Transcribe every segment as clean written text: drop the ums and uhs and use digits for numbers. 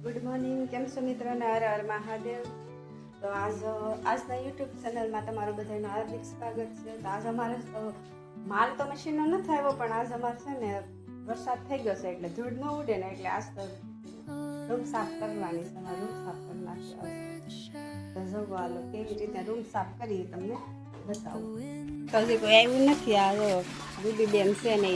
Good morning, કેમ છો મિત્રોને? હર હર મહાદેવ. તો આજના યુટ્યુબ ચેનલમાં તમારું બધાનું હાર્દિક સ્વાગત છે. તો આજ અમારે માલ તો મશીનનો નથી આવ્યો, પણ આજ અમારે છે ને વરસાદ થઈ ગયો છે એટલે ધૂળ ન ઉડે ને, એટલે આજ તો રૂમ સાફ કરવાની છે. અમારે રૂમ સાફ કરી નાખ્યો. તો જોવો હાલો કેવી રીતે રૂમ સાફ કરી તમને બતાવું. તો હજી કોઈ આવ્યું નથી. આ જો દીદીબેન છે ને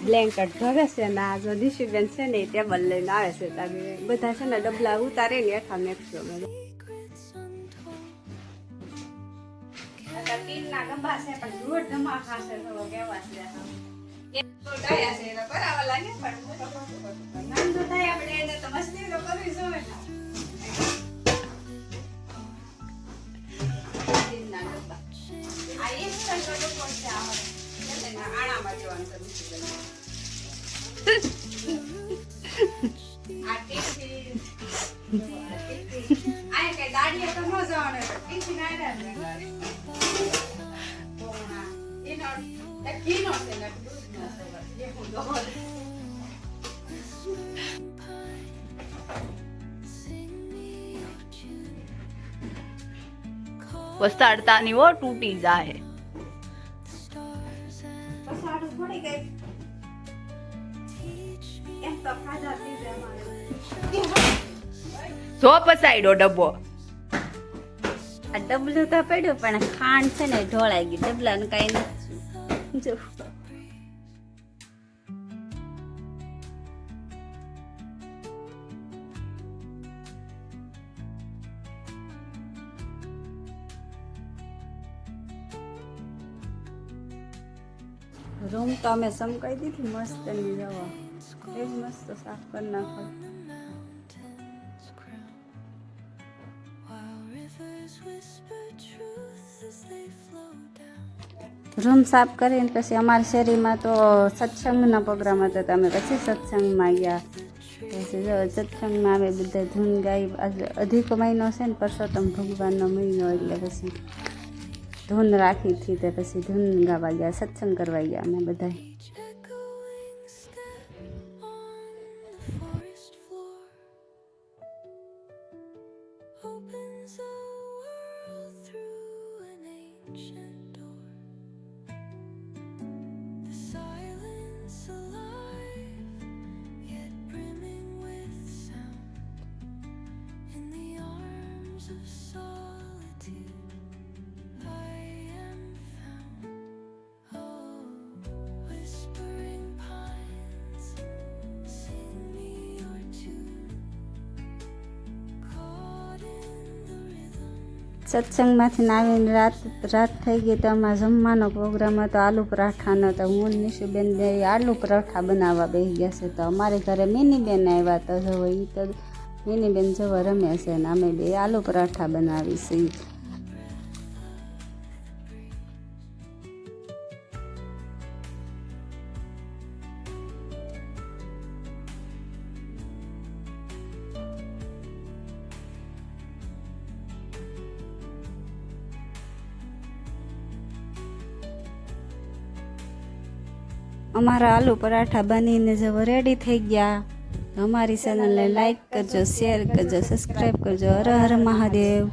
બ્લેન્કેટ ધરે છે ને આ જો દીશુબેન છે ને એ ટેબલ લઈને આવે છે. તારે બધા છે ને ડબલા ઉતારે ને એઠા મેકશો ટીનના ગંબા છે પણ ધૂળ ધમાકા છે. તો કેવા છે એક તો ડાયા છે એટલે બરાબર લાગે, પણ નાનો થાય આપણે એને તો મસ્તી તો કરવી જોઈએ ને. ટીનના ગંબા આ એક સંકલ્પ પડશે આપણે આણામાં જવાનું છે. આ ટીફી આ કે દાડિયા તો ન જવાનું, ટીફી ના આવે એનો કીનો છે ને દૂધ નો છે એ હું દોર વસાડતાની ઓ તૂટી જાય. પસાડું થોડી ગઈ એમ તો ખાધા પીધા અમારે જો પસાડ્યો ડબ્બો. આ ડબલું તો પડ્યું પણ ખાંડ છે ને ઢોળાઈ ગઈ. ડબલાને કાંઈ નથી જો રૂમ તો અમે સમકાઈ દીધી મસ્ત ની જવા એ મસ્ત સાફ કરી નાખો. રૂમ સાફ કરીને પછી અમારા શેરીમાં તો સત્સંગના પ્રોગ્રામ હતો, તો અમે પછી સત્સંગમાં ગયા. પછી જો સત્સંગમાં અમે બધા ધૂન ગાઈ. અધિક મહિનો છે ને પરસોત્તમ ભગવાનનો મહિનો, એટલે પછી ધૂન રાખી હતી. તે પછી ધૂન ગાવા ગયા, સત્સંગ કરવા ગયા અમે બધા. સત્સંગમાંથી આવીને રાત થઈ ગઈ. તો અમારા જમવાનો પ્રોગ્રામ હતો આલુ પરાઠાનો. તો હું નિશુબેન બે આલુ પરાઠા બનાવવા બેસી ગયા છે. તો અમારે ઘરે મિનીબેન આવ્યા. તો જવો એ તો મિનીબેન જવો રમે છે ને અમે બે આલુ પરાઠા બનાવી છીએ. અમારા આલુ પરાઠા બનીને જવો રેડી થઈ ગયા. અમારી ચેનલને લાઈક કરજો, શેર કરજો, સબસ્ક્રાઈબ કરજો. હર હર મહાદેવ.